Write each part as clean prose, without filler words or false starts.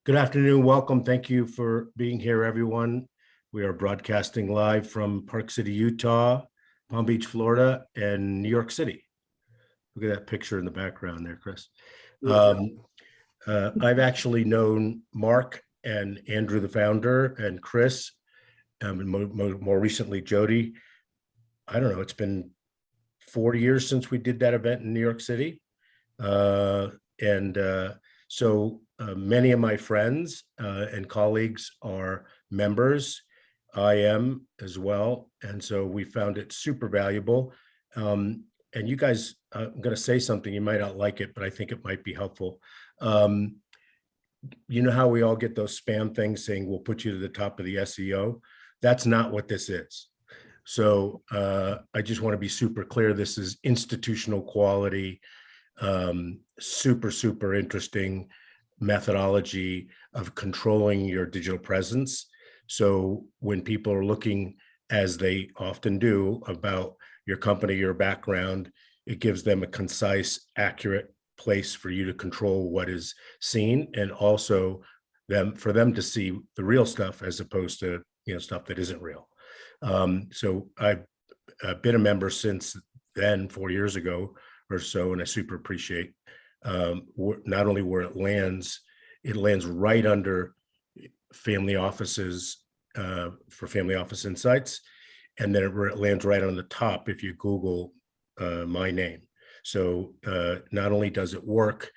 Good afternoon. Welcome. Thank you for being here, everyone. We are broadcasting live from Park City, Utah, Palm Beach, Florida, and New York City. Look at that picture in the background there, Chris. I've actually known Mark and Andrew, the founder, and Chris, and more recently, Jody. I don't know, it's been 40 years since we did that event in New York City. So many of my friends and colleagues are members. I am as well. And so we found it super valuable. And you guys, I'm going to say something, you might not like it, but I think it might be helpful. You know how we all get those spam things saying, we'll put you to the top of the SEO? That's not what this is. So I just want to be super clear. This is institutional quality, super interesting methodology of controlling your digital presence. So when people are looking, as they often do, about your company, your background, it gives them a concise, accurate place for you to control what is seen, and also for them to see the real stuff as opposed to stuff that isn't real. So I've been a member since then, 4 years ago or so, and I super appreciate not only where it lands right under family offices for Family Office Insights, and then it lands right on the top if you Google my name. So not only does it work,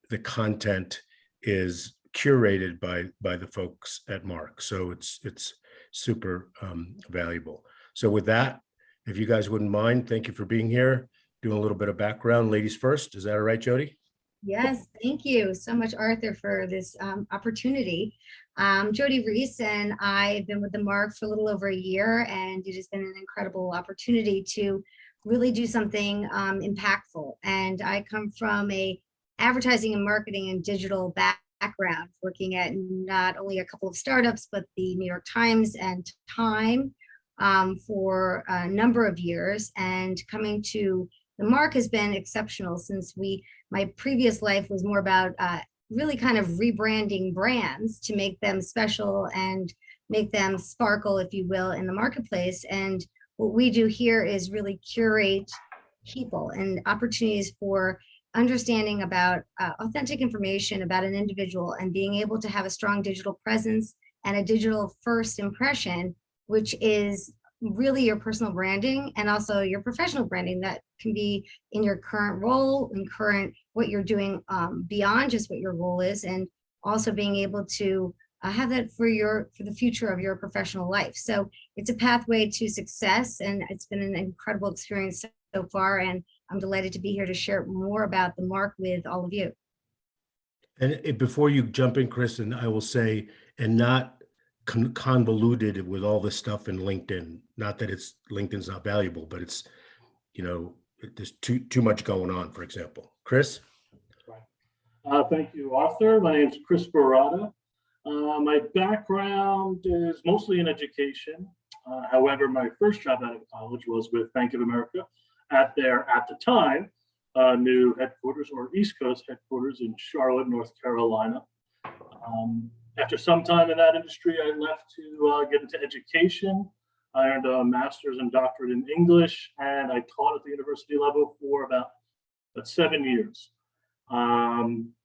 the content is curated by the folks at Marque. So it's super valuable. So with that, if you guys wouldn't mind, thank you for being here, doing a little bit of background. Ladies first, is that all right, Jody? Yes, thank you so much, Arthur, for this opportunity. Jody Reiss, and I've been with the Marque for a little over a year, and it has been an incredible opportunity to really do something impactful. And I come from a advertising and marketing and digital background, working at not only a couple of startups, but the New York Times and Time for a number of years. And coming to the Marque has been exceptional, since my previous life was more about really kind of rebranding brands to make them special and make them sparkle, if you will, in the marketplace. And what we do here is really curate people and opportunities for understanding about authentic information about an individual, and being able to have a strong digital presence and a digital first impression, which is really your personal branding and also your professional branding that can be in your current role and what you're doing beyond just what your role is, and also being able to have that for the future of your professional life. So it's a pathway to success, and it's been an incredible experience so far, and I'm delighted to be here to share more about the Marque with all of you. And before you jump in, Kristen, I will say, and not convoluted with all this stuff in LinkedIn. Not that LinkedIn's not valuable, but it's, there's too much going on, for example. Chris? Right. Thank you, Arthur. My name is Chris Baratta. My background is mostly in education. However, my first job out of college was with Bank of America at the time, new headquarters, or East Coast headquarters, in Charlotte, North Carolina. After some time in that industry, I left to get into education. I earned a master's and doctorate in English, and I taught at the university level for about 7 years.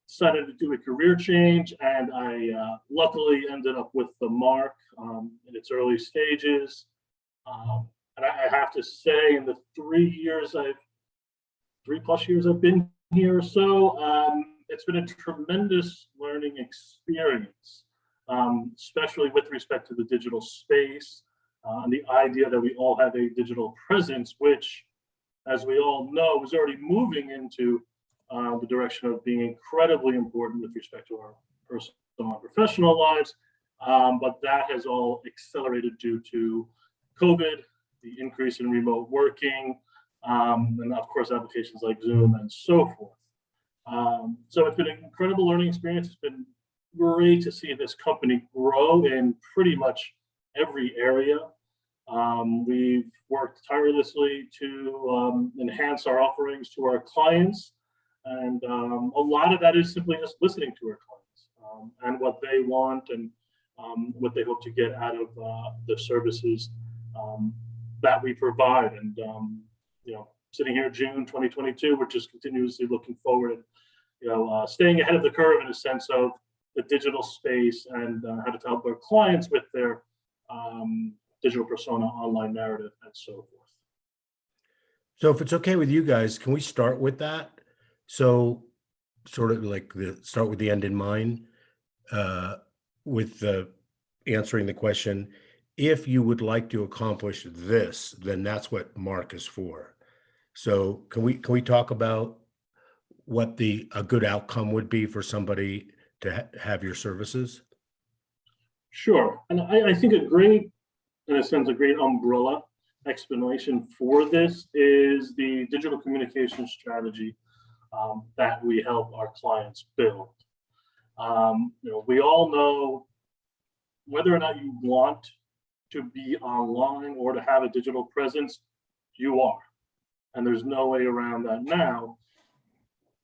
Decided to do a career change, and I luckily ended up with the Marque in its early stages. And I have to say, in the 3+ years I've been here or so, it's been a tremendous learning experience, especially with respect to the digital space and the idea that we all have a digital presence, which, as we all know, is already moving into the direction of being incredibly important with respect to our personal and professional lives. But that has all accelerated due to COVID, the increase in remote working, and of course, applications like Zoom and so forth. So it's been an incredible learning experience. It's been great to see this company grow in pretty much every area. We've worked tirelessly to enhance our offerings to our clients. And a lot of that is simply just listening to our clients. and what they want and what they hope to get out of the services that we provide. And sitting here June 2022, we're just continuously looking forward and staying ahead of the curve in a sense of the digital space and how to help our clients with their digital persona, online narrative, and so forth. So if it's okay with you guys, can we start with that? So sort of like start with the end in mind, with answering the question, if you would like to accomplish this, then that's what Marque is for. So can we talk about what a good outcome would be for somebody to have your services? Sure. And I think a great umbrella explanation for this is the digital communication strategy that we help our clients build. We all know whether or not you want to be online or to have a digital presence, you are. And there's no way around that now.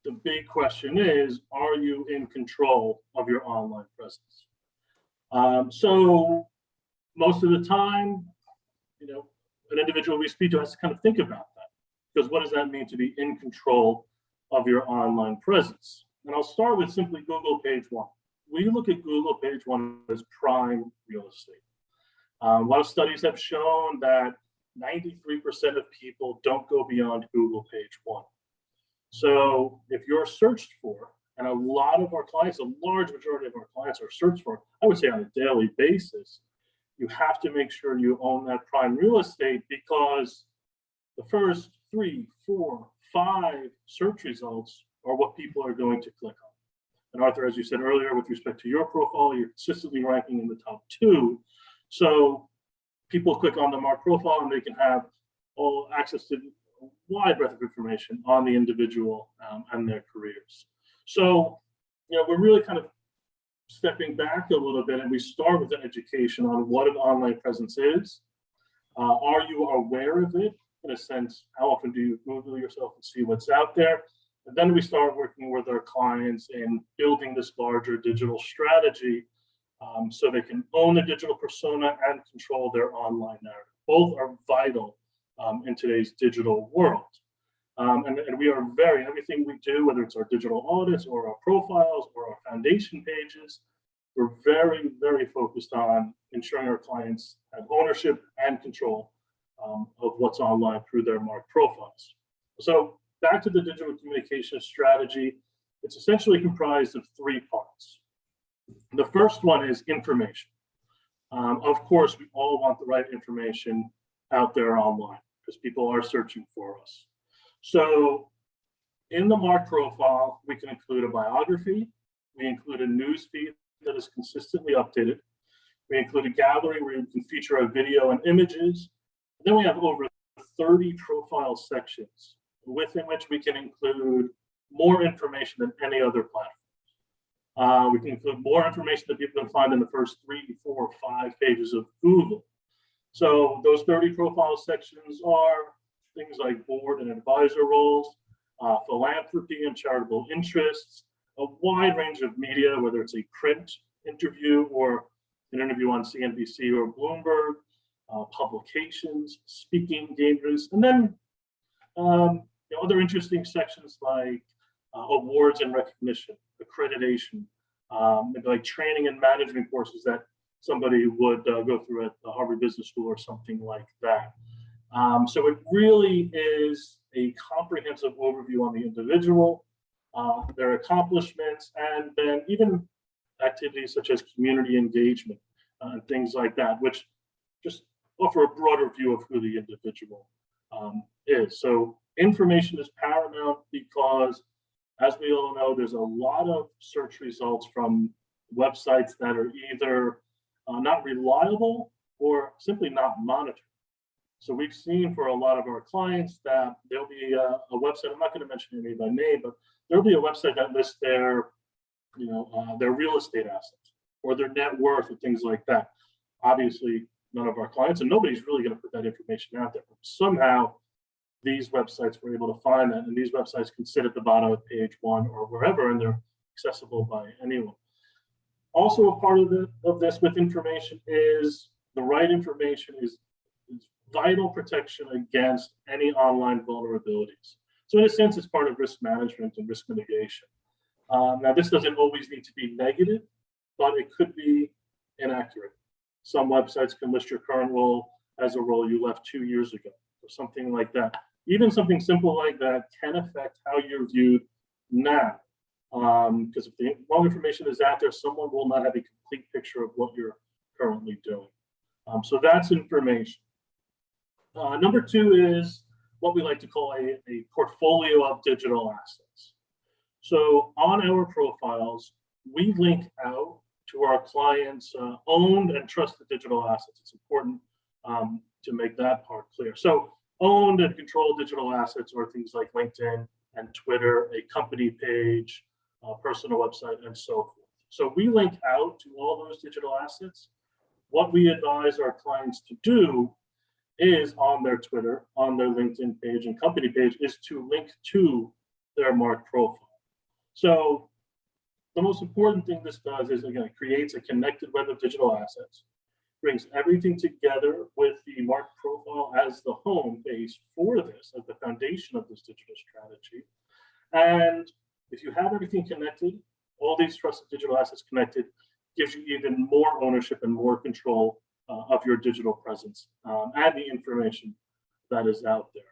The big question is, are you in control of your online presence? So most of the time, an individual we speak to has to kind of think about that, because what does that mean to be in control of your online presence? And I'll start with simply Google page one. We look at Google page one as prime real estate. A lot of studies have shown that 93% of people don't go beyond Google page one. So if you're searched for, and a lot of our clients, a large majority of our clients are searched for, I would say on a daily basis, you have to make sure you own that prime real estate, because the first 3, 4, 5 search results are what people are going to click on. And Arthur, as you said earlier, with respect to your profile, you're consistently ranking in the top 2. So people click on the Marque profile and they can have all access to a wide breadth of information on the individual and their careers. So, we're really kind of stepping back a little bit, and we start with an education on what an online presence is. Are you aware of it? In a sense, how often do you Google yourself and see what's out there? And then we start working with our clients in building this larger digital strategy so they can own the digital persona and control their online narrative. Both are vital in today's digital world. And we are everything we do, whether it's our digital audits or our profiles or our foundation pages, we're very, very focused on ensuring our clients have ownership and control of what's online through their Marque profiles. So back to the digital communication strategy, it's essentially comprised of 3 parts. The first one is information. Of course, we all want the right information out there online because people are searching for us. So in the Marque profile, we can include a biography. We include a news feed that is consistently updated. We include a gallery where you can feature a video and images. And then we have over 30 profile sections within which we can include more information than any other platform. We can include more information that people can find in the first 3, 4, 5 pages of Google. So those 30 profile sections are things like board and advisor roles, philanthropy and charitable interests, a wide range of media, whether it's a print interview or an interview on CNBC or Bloomberg, publications, speaking engagements, and then other interesting sections like awards and recognition, accreditation, maybe like training and management courses that somebody would go through at the Harvard Business School or something like that. So it really is a comprehensive overview on the individual, their accomplishments, and then even activities such as community engagement and things like that, which just offer a broader view of who the individual is. So information is paramount because, as we all know, there's a lot of search results from websites that are either not reliable or simply not monitored. So we've seen for a lot of our clients that there'll be a website, I'm not going to mention any by name, but there'll be a website that lists their real estate assets or their net worth or things like that. Obviously, none of our clients, and nobody's really going to put that information out there. But somehow, these websites were able to find that, and these websites can sit at the bottom of page 1 or wherever, and they're accessible by anyone. Also a part of this with information is the right information is vital protection against any online vulnerabilities. So in a sense, it's part of risk management and risk mitigation. Now, this doesn't always need to be negative, but it could be inaccurate. Some websites can list your current role as a role you left 2 years ago, or something like that. Even something simple like that can affect how you're viewed now. Because if the wrong information is out there, someone will not have a complete picture of what you're currently doing. So that's information. Number two is what we like to call a portfolio of digital assets. So on our profiles, we link out to our clients' owned and trusted digital assets. It's important to make that part clear. So owned and controlled digital assets are things like LinkedIn and Twitter, a company page, a personal website, and so forth. So we link out to all those digital assets. What we advise our clients to do is on their Twitter, on their LinkedIn page and company page is to link to their Marque profile. So the most important thing this does is, again, it creates a connected web of digital assets, brings everything together with the Marque profile as the home base for this, as the foundation of this digital strategy. And if you have everything connected, all these trusted digital assets connected, gives you even more ownership and more control of your digital presence and the information that is out there.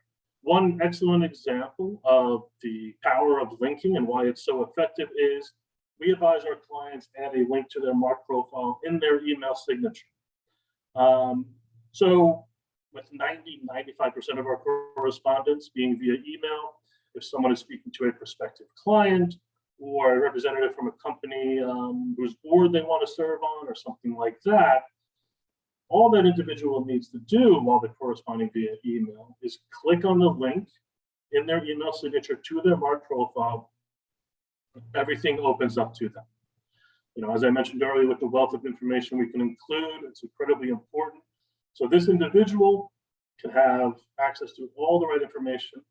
One excellent example of the power of linking and why it's so effective is we advise our clients add a link to their Marque profile in their email signature. So with 95% of our correspondence being via email, if someone is speaking to a prospective client or a representative from a company whose board they want to serve on or something like that, all that individual needs to do while they're corresponding via email is click on the link in their email signature to their Marque profile. Everything opens up to them. As I mentioned earlier, with the wealth of information we can include, it's incredibly important. So this individual can have access to all the right information.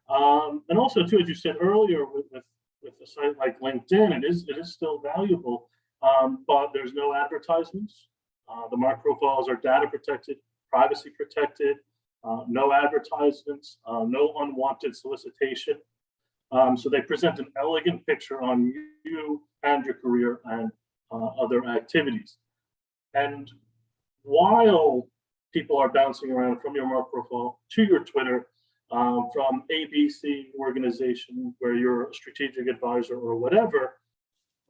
And also, too, as you said earlier, with a site like LinkedIn, it is still valuable, but there's no advertisements. The Marque profiles are data protected, privacy protected, no advertisements, no unwanted solicitation. So they present an elegant picture on you and your career and other activities. And while people are bouncing around from your Marque profile to your Twitter, from ABC organization where you're a strategic advisor or whatever,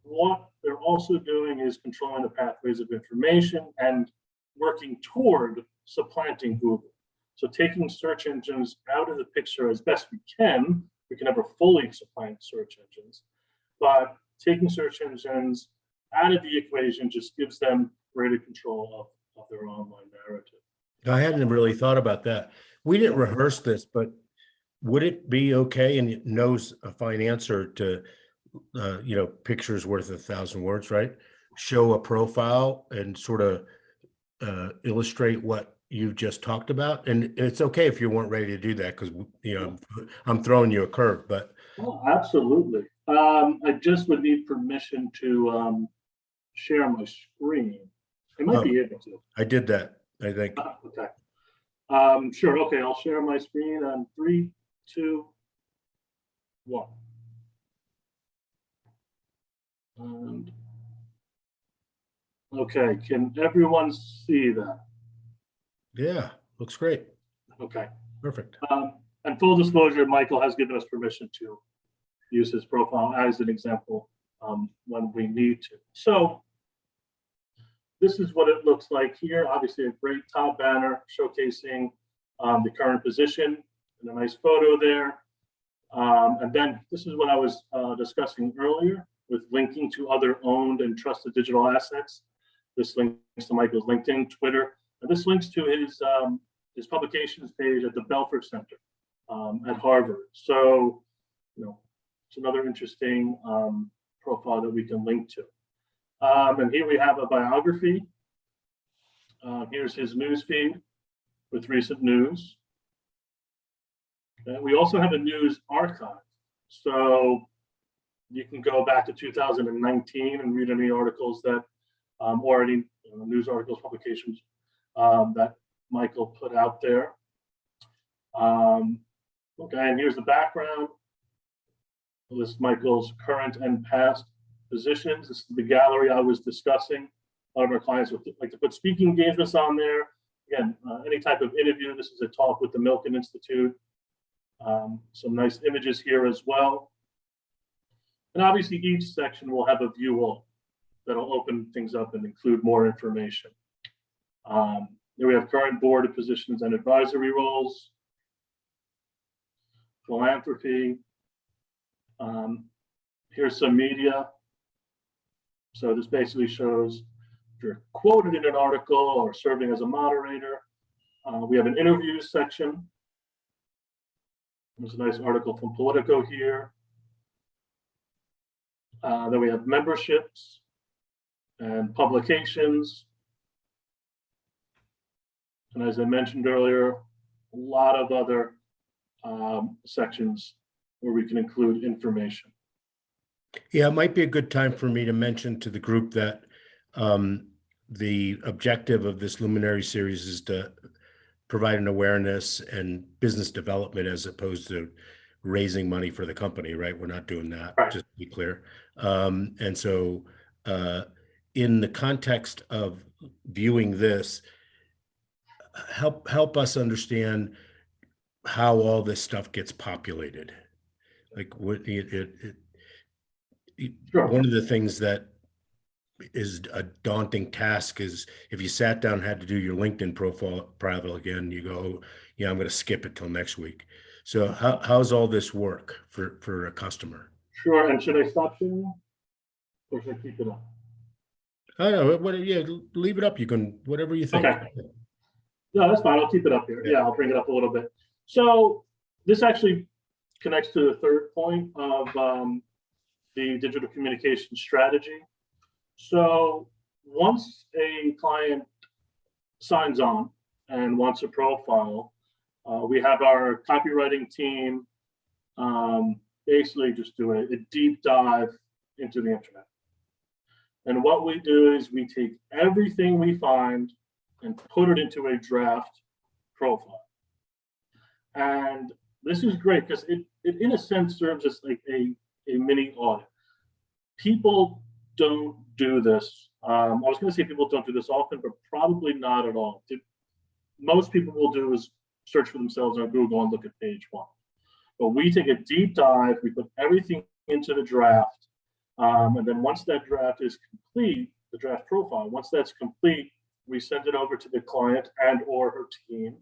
what they're also doing is controlling the pathways of information and working toward supplanting Google. So taking search engines out of the picture as best we can never fully supplant search engines, but taking search engines out of the equation just gives them greater control of their online narrative. I hadn't really thought about that. We didn't rehearse this, but would it be okay, and it knows a fine answer to, pictures worth 1,000 words, right? Show a profile and sort of illustrate what you just talked about. And it's okay if you weren't ready to do that, because, I'm throwing you a curve, but. Oh, absolutely. I just would need permission to share my screen. I might be able to. I did that, I think. Okay. Sure. Okay. I'll share my screen on 3, 2, 1. And okay, can everyone see that? Yeah, looks great. Okay. Perfect. And full disclosure, Michael has given us permission to use his profile as an example when we need to. So this is what it looks like here. Obviously, a great top banner showcasing the current position and a nice photo there. And then this is what I was discussing earlier with linking to other owned and trusted digital assets. This links to Michael's LinkedIn, Twitter, and this links to his publications page at the Belfer Center at Harvard. So, it's another interesting profile that we can link to. And here we have a biography. Here's his news feed with recent news. And we also have a news archive. So You can go back to 2019 and read any articles that, or any news articles, publications that Michael put out there. Okay, and here's the background. This is Michael's current and past positions. This is the gallery I was discussing. A lot of our clients would like to put speaking engagements on there. Again, any type of interview. This is a talk with the Milken Institute. Some nice images here as well. And obviously each section will have a view all that'll open things up and include more information. Here we have current board positions and advisory roles, philanthropy. Here's some media. So this basically shows if you're quoted in an article or serving as a moderator. We have an interviews section. There's a nice article from Politico here. Then we have memberships and publications. And as I mentioned earlier, a lot of other sections where we can include information. Yeah, it might be a good time for me to mention to the group that the objective of this Luminary series is to provide an awareness and business development as opposed to raising money for the company, right? We're not doing that, Right. just to be clear. And so in the context of viewing this, help us understand how all this stuff gets populated. Like what Sure. one of the things that is a daunting task is if you sat down and had to do your LinkedIn profile again, you go, yeah, I'm going to skip it till next week. So how's all this work for a customer? Sure. And should I stop sharing or should I keep it up? I don't know. Yeah, leave it up. You can, whatever you think. Okay. No, that's fine. I'll keep it up here. Yeah, I'll bring it up a little bit. So this actually connects to the third point of the digital communication strategy. So once a client signs on and wants a profile, we have our copywriting team basically just do a deep dive into the internet. And what we do is we take everything we find and put it into a draft profile. And this is great because it in a sense serves as like a mini audit. People don't do this. I was going to say people don't do this often, but probably not at all. Most people will do is search for themselves on Google and look at page one. But we take a deep dive, we put everything into the draft. And then once that draft is complete, the draft profile, once that's complete, we send it over to the client and or her team.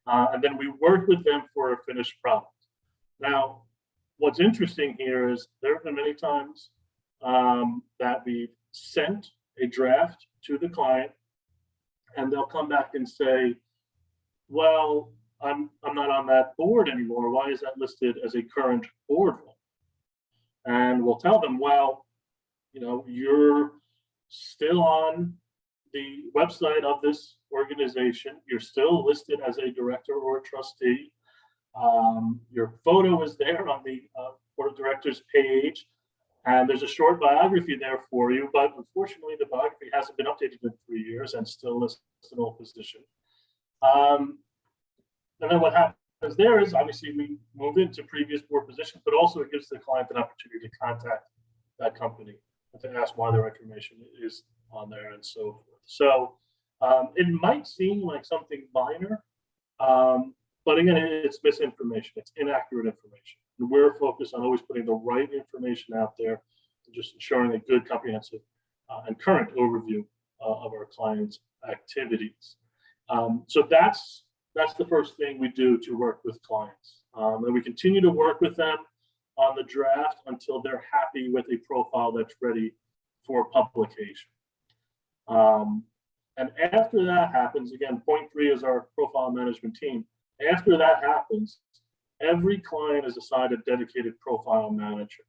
And then we work with them for a finished product. Now, what's interesting here is there have been many times that we've sent a draft to the client and they'll come back and say, well, I'm not on that board anymore. Why is that listed as a current board role? And we'll tell them, well, you're still on the website of this organization. You're still listed as a director or a trustee. Your photo is there on the board of directors page. And there's a short biography there for you, but unfortunately the biography hasn't been updated in 3 years and still lists an old position. And then what happens there is obviously we move into previous board positions, but also it gives the client an opportunity to contact that company and to ask why their information is on there and so forth. So it might seem like something minor, but again, it's misinformation, it's inaccurate information. And we're focused on always putting the right information out there and just ensuring a good, comprehensive, and current overview of our clients' activities. So that's the first thing we do to work with clients. And we continue to work with them on the draft until they're happy with a profile that's ready for publication. And after that happens, again, point 3 is our profile management team. After that happens, every client is assigned a dedicated profile manager.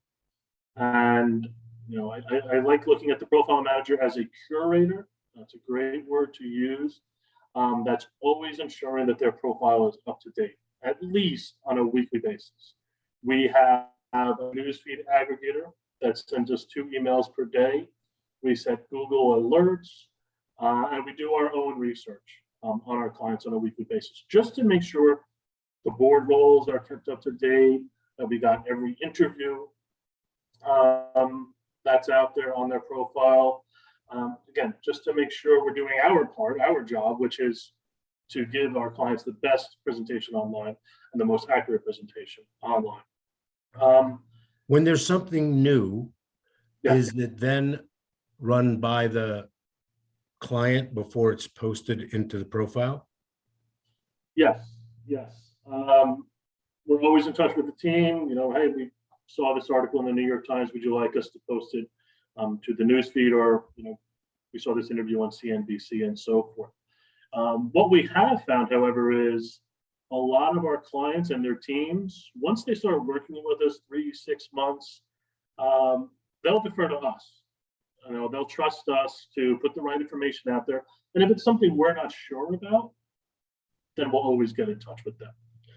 And I like looking at the profile manager as a curator. That's a great word to use. That's always ensuring that their profile is up to date, at least on a weekly basis. We have have a newsfeed aggregator that sends us 2 emails per day. We set Google alerts, and we do our own research on our clients on a weekly basis, just to make sure the board roles are kept up to date, that we got every interview that's out there on their profile. Again, just to make sure we're doing our part, our job, which is to give our clients the best presentation online and the most accurate presentation online. When there's something new, Yeah. is it then run by the client before it's posted into the profile? Yes, yes. We're always in touch with the team. You know, hey, we saw this article in the New York Times. Would you like us to post it to the newsfeed, or we saw this interview on CNBC and so forth. What we have found, however, is a lot of our clients and their teams, once they start working with us 3-6 months, they'll defer to us. They'll trust us to put the right information out there. And if it's something we're not sure about, then we'll always get in touch with them.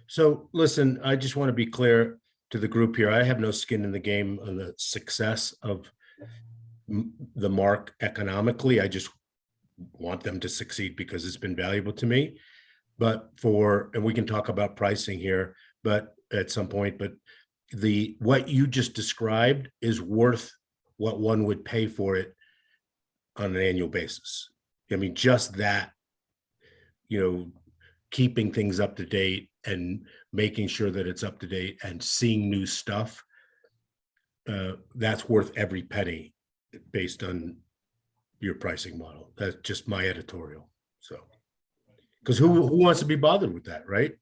So listen, I just want to be clear to the group here. I have no skin in the game on the success of the Marque economically. I just want them to succeed because it's been valuable to me. But and we can talk about pricing here, but at some point, but what you just described is worth what one would pay for it on an annual basis. I mean, just that, keeping things up to date and making sure that it's up to date and seeing new stuff, that's worth every penny based on your pricing model. That's just my editorial. So, because who wants to be bothered with that, right?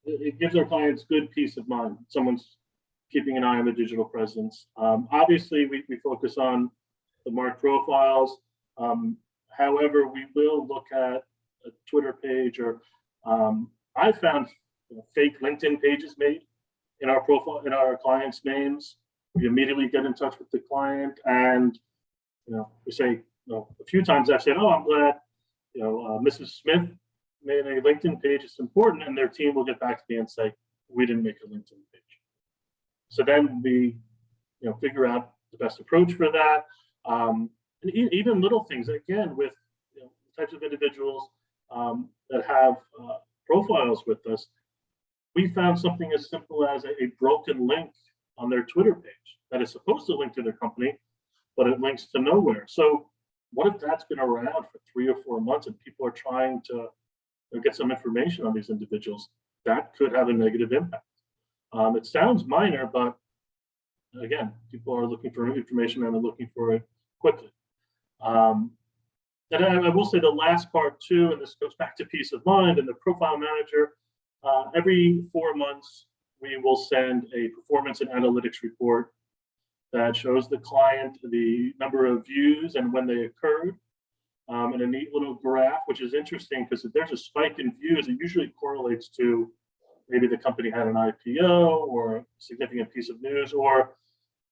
It gives our clients good peace of mind. Someone's keeping an eye on the digital presence. Obviously, we focus on the Marque profiles. However, we will look at a Twitter page, or I found fake LinkedIn pages made in our profile, in our clients' names. We immediately get in touch with the client, and we say, a few times I've said, "Oh, I'm glad, Mrs. Smith made a LinkedIn page. It's important," and their team will get back to me and say, "We didn't make a LinkedIn page." So then we, figure out the best approach for that, and even little things. Again, with the types of individuals that have profiles with us, we found something as simple as a broken link on their Twitter page that is supposed to link to their company, but it links to nowhere. So what if that's been around for 3 or 4 months and people are trying to get some information on these individuals? That could have a negative impact. It sounds minor, but again, people are looking for information and they're looking for it quickly. And I will say the last part too, and this goes back to peace of mind and the profile manager, every 4 months, we will send a performance and analytics report that shows the client the number of views and when they occurred, and a neat little graph, which is interesting because if there's a spike in views, it usually correlates to maybe the company had an IPO or a significant piece of news, or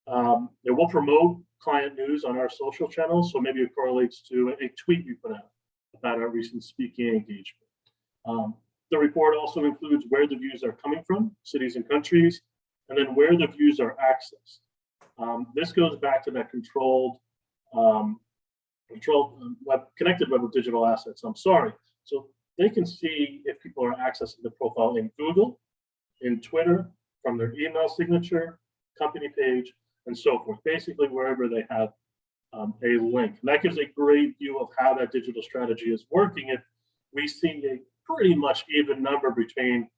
it will promote client news on our social channels. So maybe it correlates to a tweet we put out about our recent speaking engagement. The report also includes where the views are coming from, cities and countries, and then where the views are accessed. This goes back to that controlled connected web of digital assets. So they can see if people are accessing the profile in Google, in Twitter, from their email signature, company page, and so forth. Basically, wherever they have a link. And that gives a great view of how that digital strategy is working. If we see a pretty much even number between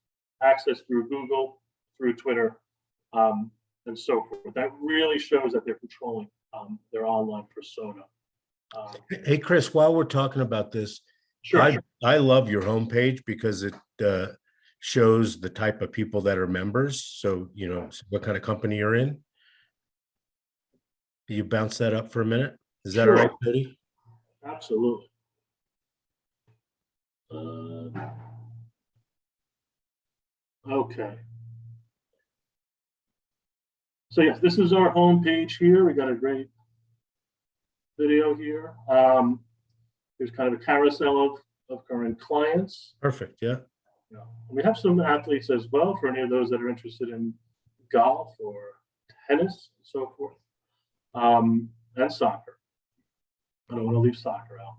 access through Google, through Twitter, and so forth. That really shows that they're controlling their online persona. Hey, Chris, while we're talking about this, Sure. I love your homepage because it shows the type of people that are members. So, what kind of company you're in. You bounce that up for a minute? Is that Sure. all right, Jody? Absolutely. Okay. So yes, this is our home page here. We got a great video here. Here's kind of a carousel of current clients. Perfect. Yeah. We have some athletes as well for any of those that are interested in golf or tennis and so forth, and soccer. I don't want to leave soccer out.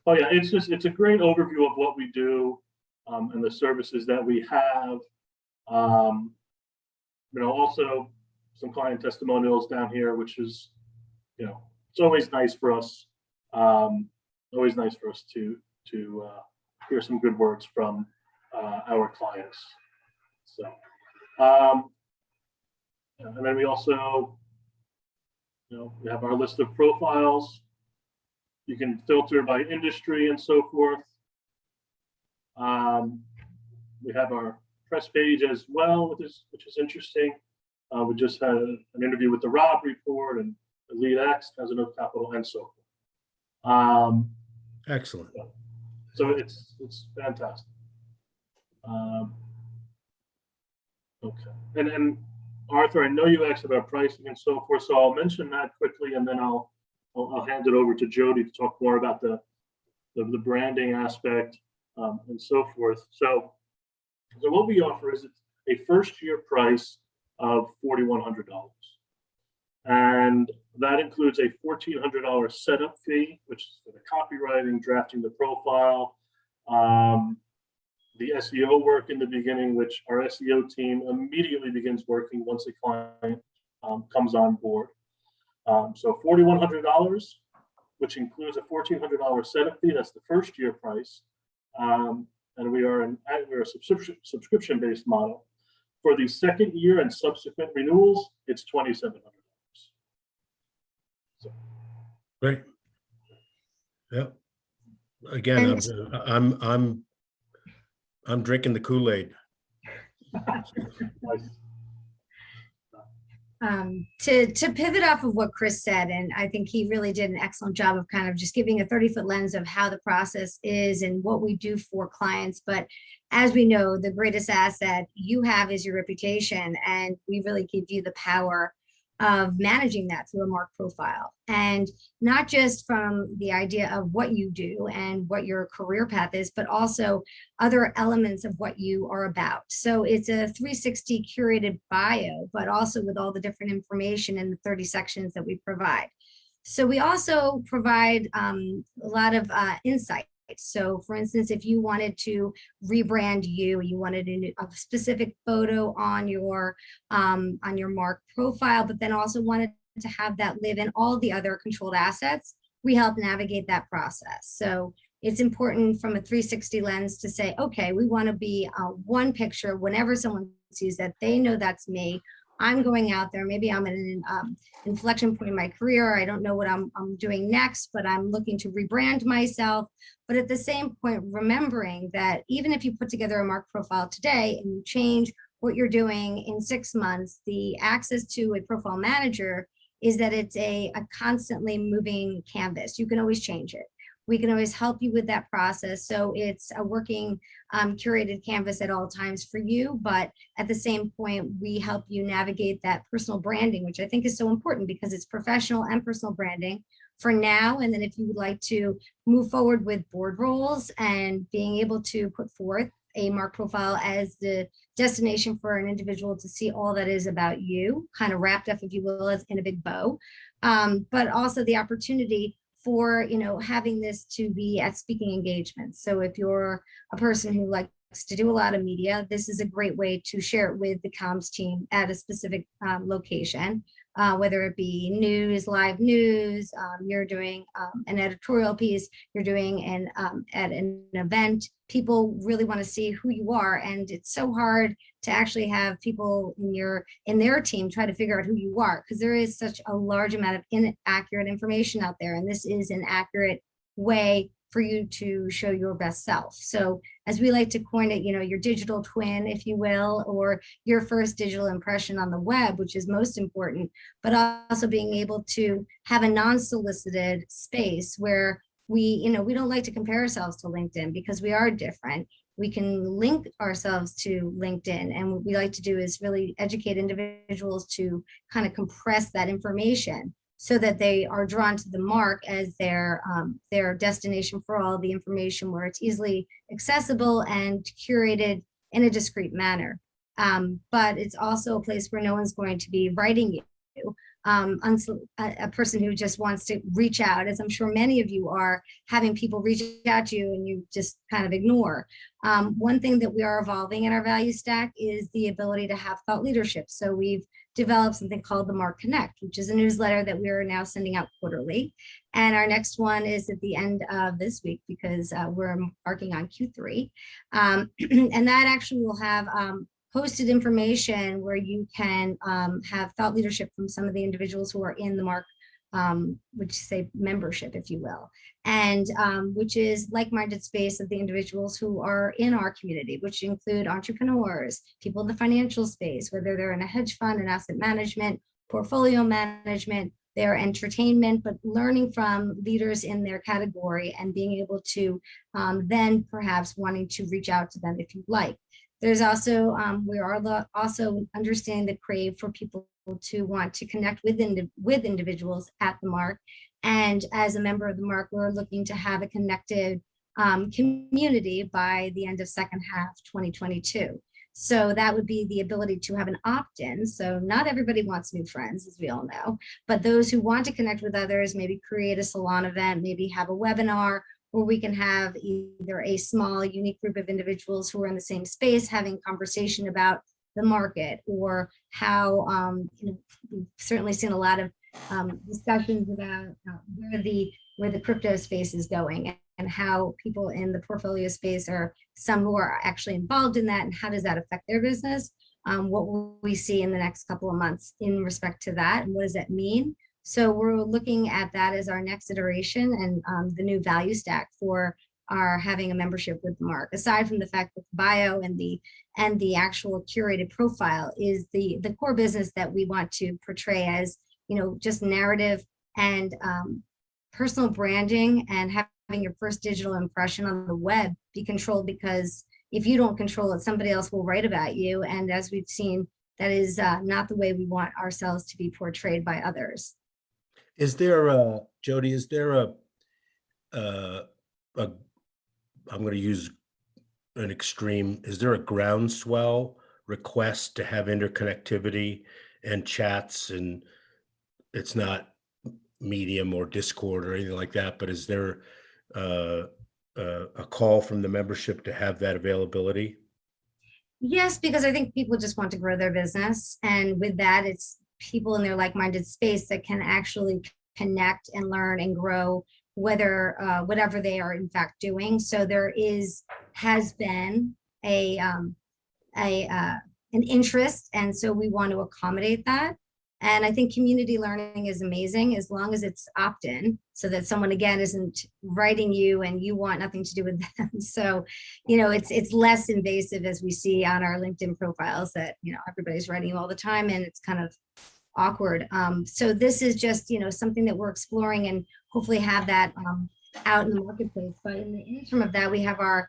Oh yeah, it's a great overview of what we do, and the services that we have. Also some client testimonials down here, which is, it's always nice for us. Always nice for us to hear some good words from our clients. So, and then we also, we have our list of profiles. You can filter by industry and so forth. We have our press page as well, which is interesting. We just had an interview with the Rob Report, and Elite X, Casino Capital, and so forth. Excellent. So it's fantastic. Okay, and Arthur, I know you asked about pricing and so forth, so I'll mention that quickly, and then I'll hand it over to Jody to talk more about the branding aspect, and so forth. So what we offer is a first year price of $4,100. And that includes a $1,400 setup fee, which is for the copywriting, drafting the profile, the SEO work in the beginning, which our SEO team immediately begins working once a client comes on board. So $4,100, which includes a $1,400 setup fee. That's the first year price. And we're a subscription-based model. For the second year and subsequent renewals, it's $2,700. So. Great. Yep. Again, I'm drinking the Kool-Aid. Nice. To pivot off of what Chris said, and I think he really did an excellent job of kind of just giving a 30-foot lens of how the process is and what we do for clients. But as we know, the greatest asset you have is your reputation, and we really give you the power of managing that through a Marque profile. And not just from the idea of what you do and what your career path is, but also other elements of what you are about. So it's a 360 curated bio, but also with all the different information in the 30 sections that we provide. So we also provide a lot of insight. So for instance, if you wanted to rebrand you wanted a specific photo on your Marque profile, but then also wanted to have that live in all the other controlled assets, we help navigate that process. So it's important from a 360 lens to say, okay, we want to be one picture whenever someone sees that, they know that's me. I'm going out there, maybe I'm at an inflection point in my career. I don't know what I'm doing next, but I'm looking to rebrand myself. But at the same point, remembering that even if you put together a Marque profile today and you change what you're doing in 6 months, the access to a profile manager is that it's a constantly moving canvas. You can always change it. We can always help you with that process. So it's a working curated canvas at all times for you, but at the same point, we help you navigate that personal branding, which I think is so important because it's professional and personal branding for now. And then if you would like to move forward with board roles and being able to put forth a Marque profile as the destination for an individual to see all that is about you, kind of wrapped up, if you will, as in a big bow, but also the opportunity for having this to be at speaking engagements. So if you're a person who likes to do a lot of media, this is a great way to share it with the comms team at a specific location, whether it be news, live news, you're doing an editorial piece, you're doing at an event. People really want to see who you are, and it's so hard to actually have people in their team try to figure out who you are, because there is such a large amount of inaccurate information out there, and this is an accurate way for you to show your best self. So as we like to coin it, your digital twin, if you will, or your first digital impression on the web, which is most important, but also being able to have a non-solicited space where we don't like to compare ourselves to LinkedIn because we are different. We can link ourselves to LinkedIn, and what we like to do is really educate individuals to kind of compress that information. so that they are drawn to the Marque as their destination for all the information, where it's easily accessible and curated in a discreet manner. But it's also a place where no one's going to be writing you. A person who just wants to reach out, as I'm sure many of you are, having people reach out to you and you just kind of ignore. One thing that we are evolving in our value stack is the ability to have thought leadership. So we've developed something called the Marque Connect, which is a newsletter that we are now sending out quarterly. And our next one is at the end of this week, because we're embarking on Q3. And that actually will have posted information where you can have thought leadership from some of the individuals who are in the Marque, which say membership, if you will, and which is like-minded space of the individuals who are in our community, which include entrepreneurs, people in the financial space, whether they're in a hedge fund and asset management, portfolio management, their entertainment, but learning from leaders in their category and being able to then perhaps wanting to reach out to them if you'd like. There's also, we are also understanding the crave for people to want to connect with individuals at the Marque. And as a member of the Marque, we're looking to have a connected community by the end of second half 2022. So that would be the ability to have an opt-in. So not everybody wants new friends, as we all know, but those who want to connect with others, maybe create a salon event, maybe have a webinar, where we can have either a small, unique group of individuals who are in the same space having conversation about the market, or how, you know, we've certainly seen a lot of discussions about where the crypto space is going, and how people in the portfolio space are some who are actually involved in that, and how does that affect their business? What will we see in the next couple of months in respect to that, and what does that mean? So we're looking at that as our next iteration, and the new value stack for our having a membership with the Marque. Aside from the fact that the bio and the actual curated profile is the core business that we want to portray as, you know, just narrative and personal branding, and having your first digital impression on the web be controlled, because if you don't control it, somebody else will write about you. And as we've seen, that is not the way we want ourselves to be portrayed by others. Is there Jody, is there I'm going to use an extreme, is there a groundswell request to have interconnectivity and chats, and it's not Medium or Discord or anything like that, but is there a call from the membership to have that availability? Yes, because I think people just want to grow their business. And with that, it's people in their like-minded space that can actually connect and learn and grow, whether whatever they are in fact doing. So there has been an interest, and so we want to accommodate that. And I think community learning is amazing as long as it's opt-in, so that someone, again, isn't writing you and you want nothing to do with them. So, you know, it's less invasive, as we see on our LinkedIn profiles, that, you know, everybody's writing you all the time and it's kind of awkward. So this is just, you know, something that we're exploring, and hopefully have that out in the marketplace. But in the interim of that, we have our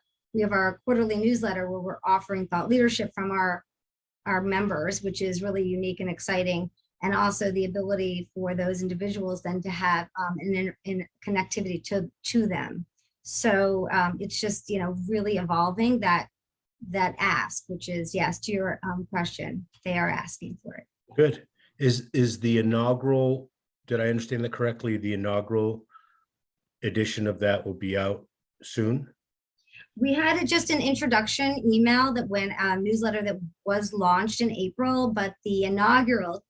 quarterly newsletter where we're offering thought leadership from our members, which is really unique and exciting. And also the ability for those individuals then to have an connectivity to them. So it's just, you know, really evolving that ask, which is, yes, to your question, they are asking for it. Good. Is the inaugural, did I understand that correctly? The inaugural edition of that will be out soon? We had just an introduction email that went, newsletter that was launched in April, but the inaugural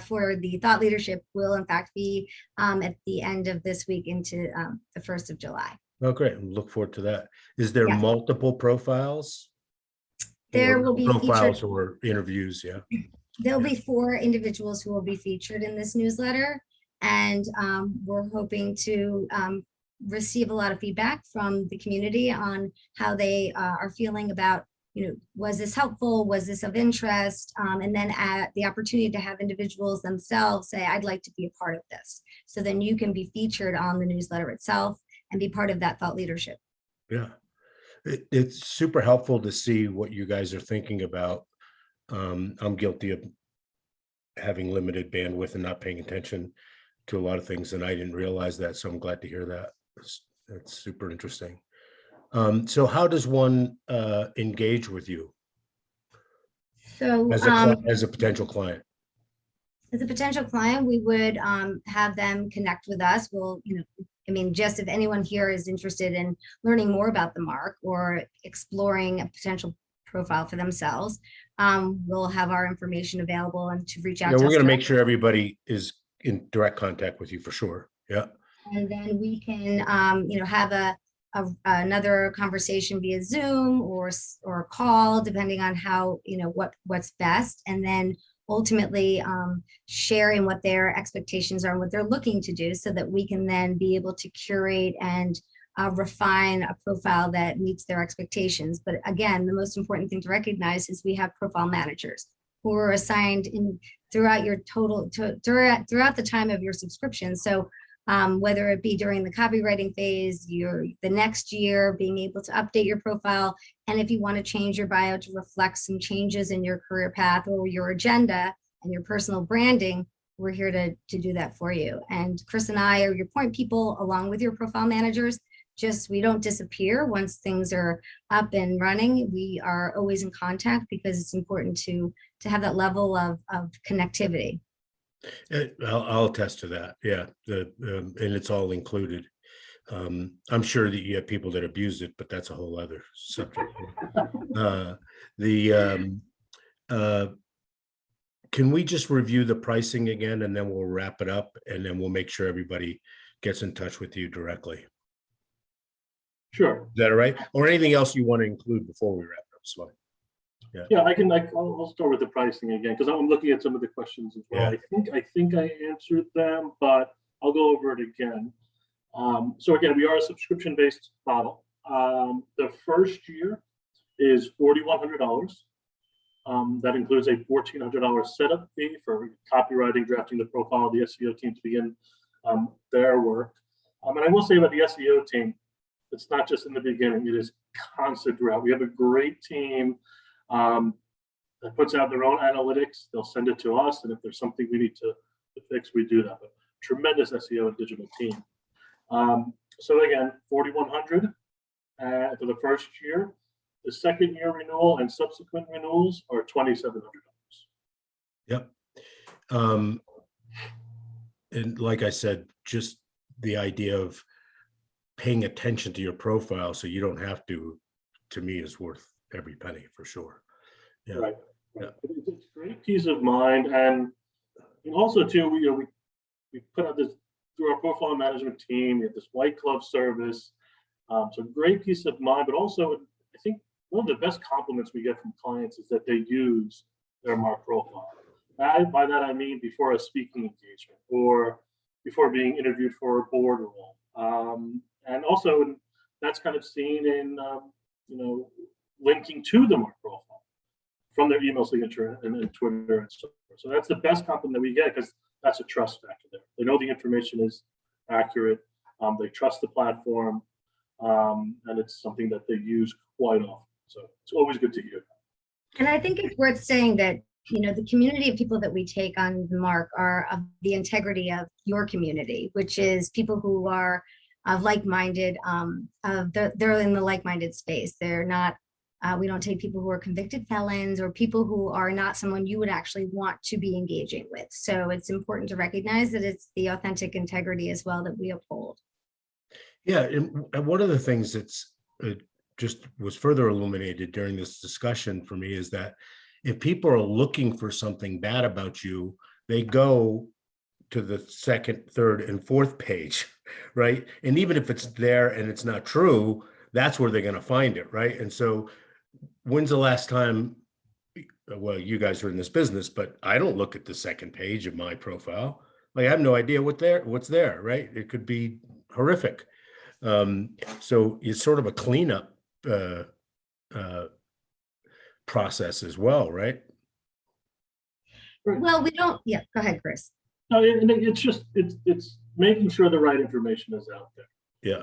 for the thought leadership will in fact be at the end of this week into the 1st of July. Oh, great. Look forward to that. Is there multiple profiles? There will be profiles featured, or interviews, yeah. There'll be 4 individuals who will be featured in this newsletter, and we're hoping to receive a lot of feedback from the community on how they are feeling about, you know, was this helpful? Was this of interest? And then the opportunity to have individuals themselves say, I'd like to be a part of this. So then you can be featured on the newsletter itself and be part of that thought leadership. Yeah, it's super helpful to see what you guys are thinking about. I'm guilty of having limited bandwidth and not paying attention to a lot of things, and I didn't realize that. So I'm glad to hear that. That's super interesting. So how does one engage with you So as a potential client? as a potential client, we would have them connect with us. We'll, I mean, just if anyone here is interested in learning more about the Marque or exploring a potential profile for themselves, we'll have our information available and to reach out Yeah, to we're us going to make directly. sure everybody is in direct contact with you for sure. Yeah. And then we can, have another conversation via Zoom or call, depending on how, what's best. And then ultimately sharing what their expectations are and what they're looking to do, so that we can then be able to curate and refine a profile that meets their expectations. But again, the most important thing to recognize is we have profile managers who are assigned throughout throughout the time of your subscription. So whether it be during the copywriting phase, the next year, being able to update your profile, and if you want to change your bio to reflect some changes in your career path or your agenda and your personal branding, we're here to do that for you. And Chris and I are your point people along with your profile managers. Just, we don't disappear once things are up and running. We are always in contact because it's important to have that level of connectivity. I'll attest to that. Yeah, and it's all included. I'm sure that you have people that abuse it, but that's a whole other subject. Can we just review the pricing again, and then we'll wrap it up, and then we'll make sure everybody gets in touch with you directly? Sure. Is that all right? Or anything else you want to include before we wrap up? So, yeah, I'll start with the pricing again, because I'm looking at some of the questions as well. Yeah. I think I answered them, but I'll go over it again. So again, we are a subscription-based model. The first year is $4,100. That includes a $1,400 setup fee for copywriting, drafting the profile of the SEO team to begin their work. And I will say about the SEO team, it's not just in the beginning, it is constant throughout. We have a great team that puts out their own analytics. They'll send it to us, and if there's something we need to fix, we do that. But tremendous SEO and digital team. So again, $4,100 for the first year. The second year renewal and subsequent renewals are $2,700. Yep. And like I said, just the idea of paying attention to your profile so you don't have to me, is worth every penny for sure. Yeah. Right. Yeah. It's a great peace of mind, and also too, we put out this through our profile management team. We have this white glove service, so great peace of mind. But also, I think one of the best compliments we get from clients is that they use their Marque profile. By that I mean before a speaking engagement or before being interviewed for a board role, and also that's kind of seen in linking to the Marque profile from their email signature and Twitter and so forth. So that's the best compliment we get, because that's a trust factor there. They know the information is accurate. They trust the platform, and it's something that they use quite often. So it's always good to hear. And I think it's worth saying that, the community of people that we take on the Marque are of the integrity of your community, which is people who are like-minded. They're in the like-minded space. They're not, we don't take people who are convicted felons or people who are not someone you would actually want to be engaging with. So it's important to recognize that it's the authentic integrity as well that we uphold. Yeah, and one of the things that's just was further illuminated during this discussion for me is that if people are looking for something bad about you, they go to the second, third, and fourth page, right? And even if it's there and it's not true, that's where they're going to find it, right? And so when's the last time, well, you guys are in this business, but I don't look at the second page of my profile. Like, I have no idea what's there, right? It could be horrific. So it's sort of a cleanup process as well, right? Well, we don't, yeah, go ahead, Chris. No, it's just, it's making sure the right information is out there. Yeah.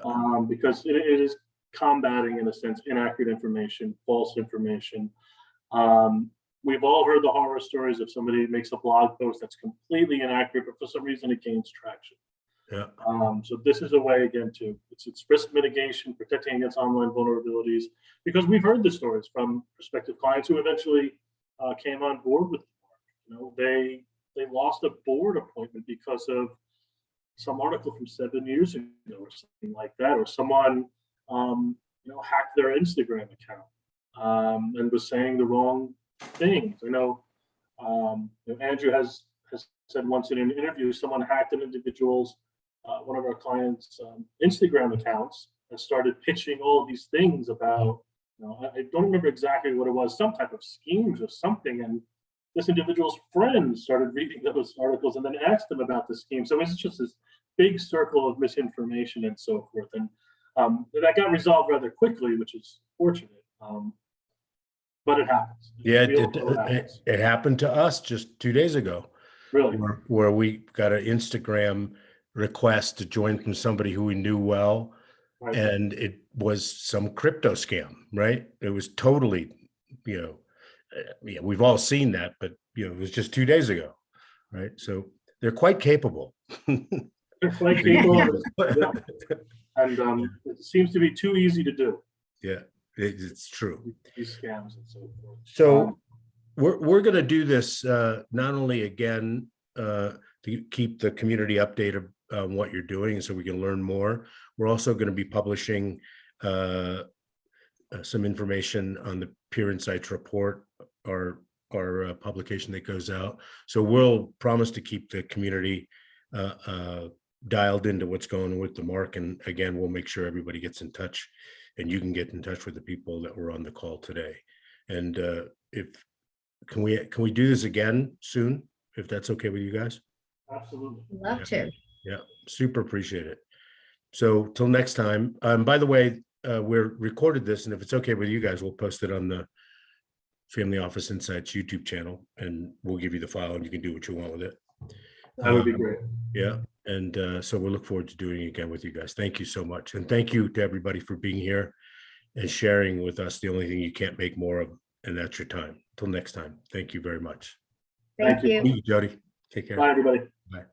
Because it is combating, in a sense, inaccurate information, false information. we've all heard the horror stories of somebody makes a blog post that's completely inaccurate, but for some reason it gains traction. Yeah. So this is a way, again, to it's risk mitigation, protecting against online vulnerabilities, because we've heard the stories from prospective clients who eventually came on board with the Marque. You know, they lost a board appointment because of some article from 7 years ago or something like that, or someone hacked their Instagram account and was saying the wrong things. I know, Andrew has said once in an interview, someone hacked an individual's one of our clients' Instagram accounts and started pitching all of these things about, I don't remember exactly what it was, some type of schemes or something. And this individual's friends started reading those articles and then asked them about the scheme. So it's just this big circle of misinformation and so forth. And that got resolved rather quickly, which is fortunate. But it happens. Yeah, it happened to us just 2 days ago. Really? Where we got an Instagram request to join from somebody who we knew well. Right. And it was some crypto scam, right? It was totally, we've all seen that, but it was just 2 days ago, right? So they're quite capable. They're quite capable. Yeah. And it seems to be too easy to do. Yeah, it's true. These scams and so forth. So we're going to do this not only again to keep the community updated on what you're doing so we can learn more. We're also going to be publishing some information on the Peer Insights report, our publication that goes out. So we'll promise to keep the community dialed into what's going on with the Marque. And again, we'll make sure everybody gets in touch, and you can get in touch with the people that were on the call today. And can we do this again soon, if that's okay with you guys? Absolutely. Love to. Yeah, super appreciate it. So till next time. By the way, we're recorded this, and if it's okay with you guys, we'll post it on the Family Office Insights YouTube channel, and we'll give you the file, and you can do what you want with it. That would be great. Yeah, and so we'll look forward to doing it again with you guys. Thank you so much, and thank you to everybody for being here and sharing with us the only thing you can't make more of, and that's your time. Till next time. Thank you very much. Thank you. Thank you, Jody. Take care. Bye, everybody. Bye.